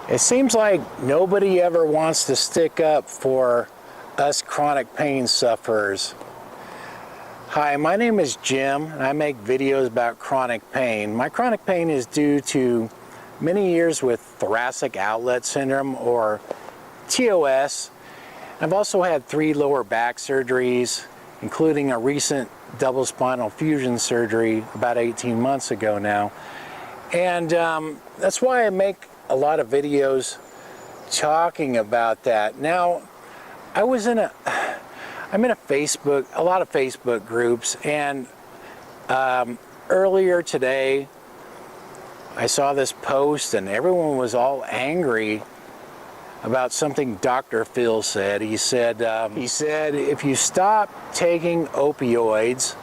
It seems like nobody ever wants to stick up for us chronic pain sufferers. Hi, my name is Jim, and I make videos about chronic pain. My chronic pain is due to many years with thoracic outlet syndrome, or TOS. I've also had 3 lower back surgeries, including a recent double spinal fusion surgery about 18 months ago now. And that's why I make a lot of videos talking about that. Now, I'm in a lot of Facebook groups, and earlier today I saw this post and everyone was all angry about something Dr. Phil said. He said if you stop taking opioids,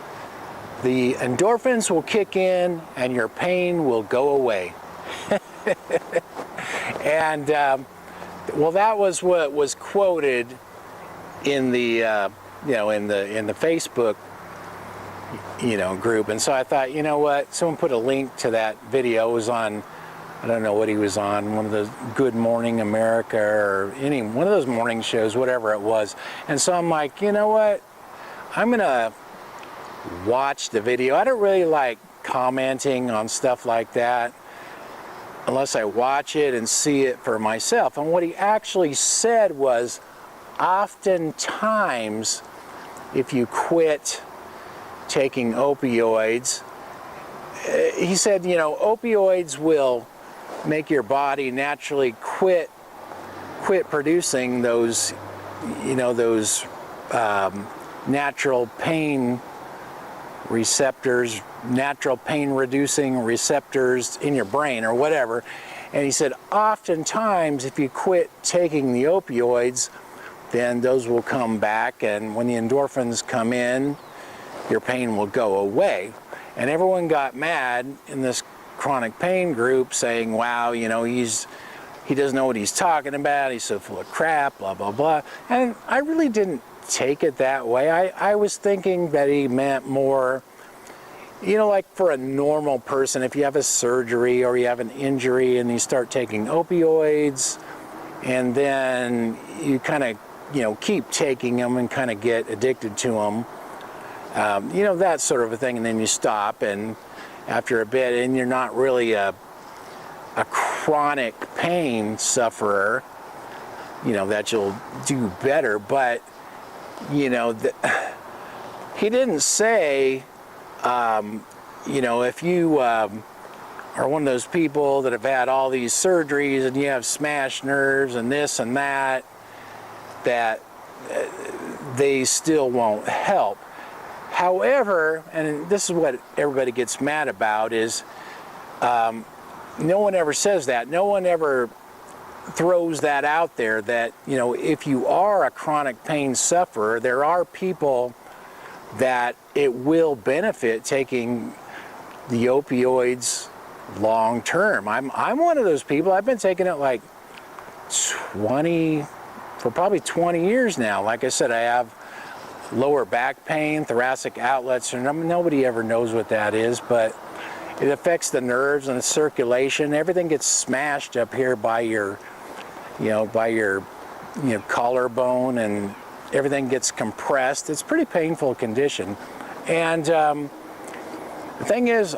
the endorphins will kick in and your pain will go away. And well, that was what was quoted in the in the Facebook group. And so I thought, you know what, someone put a link to that video. It was on, I don't know what he was on, one of the Good Morning America or one of those morning shows, whatever it was. And so I'm like, you know what, I'm gonna watch the video. I don't really like commenting on stuff like that unless I watch it and see it for myself. And what he actually said was, oftentimes, if you quit taking opioids, he said, opioids will make your body naturally quit producing those, natural pain receptors, natural pain reducing receptors in your brain or whatever. And he said, oftentimes, if you quit taking the opioids, then those will come back, and when the endorphins come in, your pain will go away. And everyone got mad in this chronic pain group saying, wow, he doesn't know what he's talking about, he's so full of crap, blah, blah, blah. And I really didn't take it that way. I was thinking that he meant more, like for a normal person, if you have a surgery or you have an injury and you start taking opioids, and then you kind of keep taking them and kind of get addicted to them, that sort of a thing, and then you stop, and after a bit, and you're not really a chronic pain sufferer, that you'll do better. But he didn't say, if you are one of those people that have had all these surgeries and you have smashed nerves and this and that they still won't help. However, and this is what everybody gets mad about, is no one ever says that. No one ever throws that out there, that, if you are a chronic pain sufferer, there are people that it will benefit taking the opioids long term. I'm one of those people. I've been taking it for probably 20 years now. Like I said, I have lower back pain, thoracic outlet syndrome. Nobody ever knows what that is, but it affects the nerves and the circulation. Everything gets smashed up here by your collarbone, and everything gets compressed. It's a pretty painful condition. And the thing is,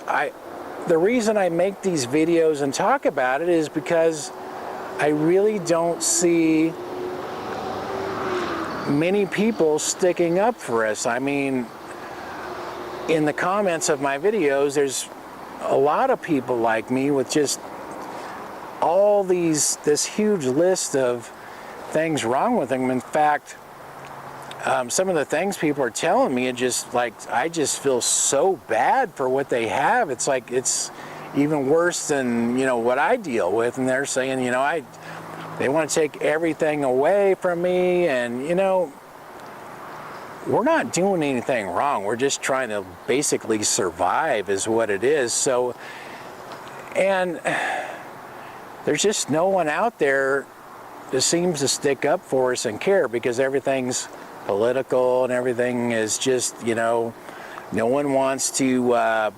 the reason I make these videos and talk about it is because I really don't see many people sticking up for us. I mean, in the comments of my videos, there's a lot of people like me with just all this huge list of things wrong with them. In fact, some of the things people are telling me, I just feel so bad for what they have. It's like it's even worse than what I deal with, and they're saying they want to take everything away from me, and we're not doing anything wrong. We're just trying to basically survive is what it is. So, and there's just no one out there that seems to stick up for us and care, because everything's political and everything is just, no one wants to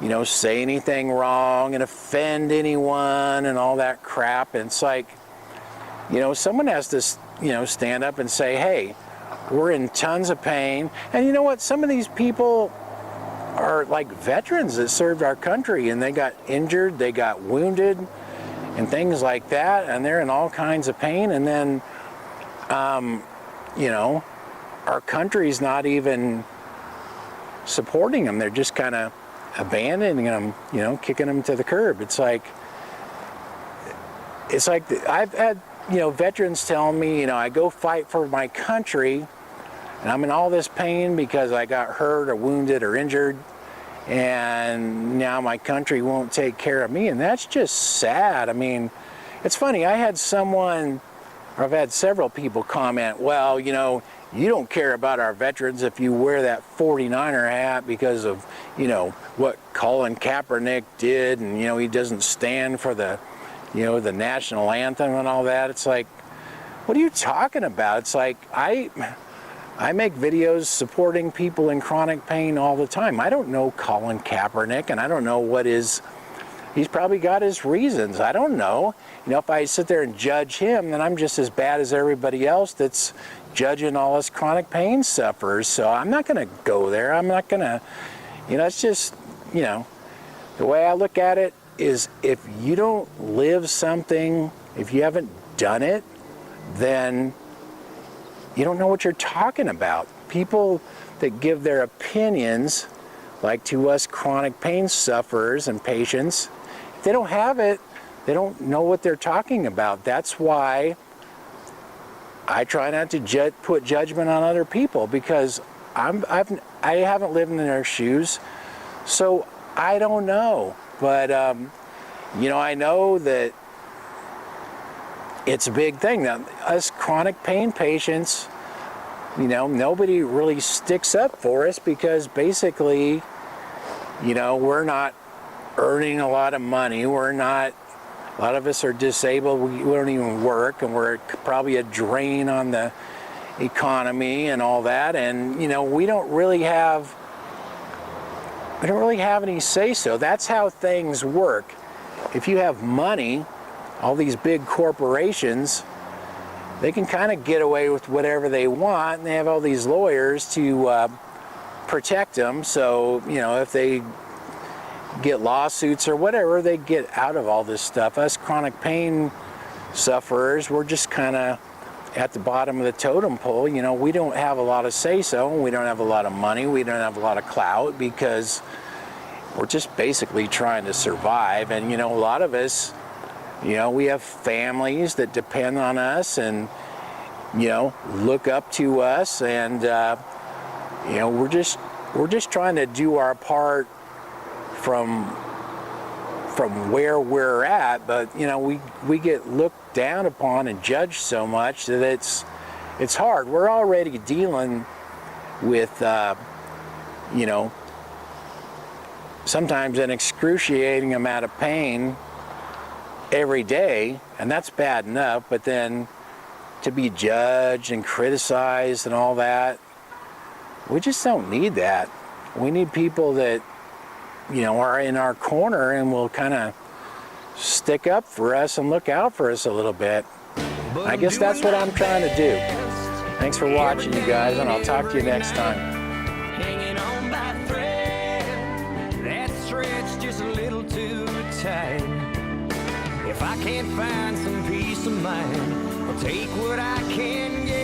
you know, say anything wrong and offend anyone and all that crap. And it's like, you know, someone has to, you know, stand up and say, hey, we're in tons of pain. And you know what? Some of these people are like veterans that served our country, and they got injured, they got wounded, and things like that, and they're in all kinds of pain. And then, you know, our country's not even supporting them. They're just kind of abandoning them, you know, kicking them to the curb. It's like I've had, you know, veterans tell me, you know, I go fight for my country and I'm in all this pain because I got hurt or wounded or injured, and now my country won't take care of me. And that's just sad. I mean, it's funny, I had someone, or I've had several people comment, well, you know, you don't care about our veterans if you wear that 49er hat because of, you know, what Colin Kaepernick did, and, you know, he doesn't stand for the, you know, the national anthem and all that. It's like, what are you talking about? It's like, I make videos supporting people in chronic pain all the time. I don't know Colin Kaepernick, and I don't know what he's probably got his reasons. I don't know. You know, if I sit there and judge him, then I'm just as bad as everybody else that's judging all us chronic pain sufferers. So I'm not going to go there. I'm not going to, you know, it's just, you know, the way I look at it is, if you don't live something, if you haven't done it, then you don't know what you're talking about. People that give their opinions, like to us chronic pain sufferers and patients, if they don't have it, they don't know what they're talking about. That's why I try not to put judgment on other people, because I haven't lived in their shoes, so I don't know. But you know, I know that it's a big thing. Now, us chronic pain patients, you know, nobody really sticks up for us, because basically, you know, we're not earning a lot of money. We're not, a lot of us are disabled. We don't even work, and we're probably a drain on the economy and all that. And, you know, we don't really have any say-so. That's how things work. If you have money, all these big corporations, they can kind of get away with whatever they want, and they have all these lawyers to protect them. So, you know, if they get lawsuits or whatever, they get out of all this stuff. Us chronic pain sufferers, we're just kind of at the bottom of the totem pole. You know, we don't have a lot of say-so, and we don't have a lot of money, we don't have a lot of clout, because we're just basically trying to survive. And, you know, a lot of us, you know, we have families that depend on us and, you know, look up to us, and you know, we're just trying to do our part from where we're at. But, you know, we get looked down upon and judged so much that it's hard. We're already dealing with you know, sometimes an excruciating amount of pain every day, and that's bad enough. But then to be judged and criticized and all that, we just don't need that. We need people that, you know, are in our corner and will kind of stick up for us and look out for us a little bit. I guess that's what I'm trying to do. Thanks for watching, you guys, and I'll talk to you next time. Hanging on by a thread, that thread's just a little too tight. If I can't find some peace of mind, I'll take what I can get.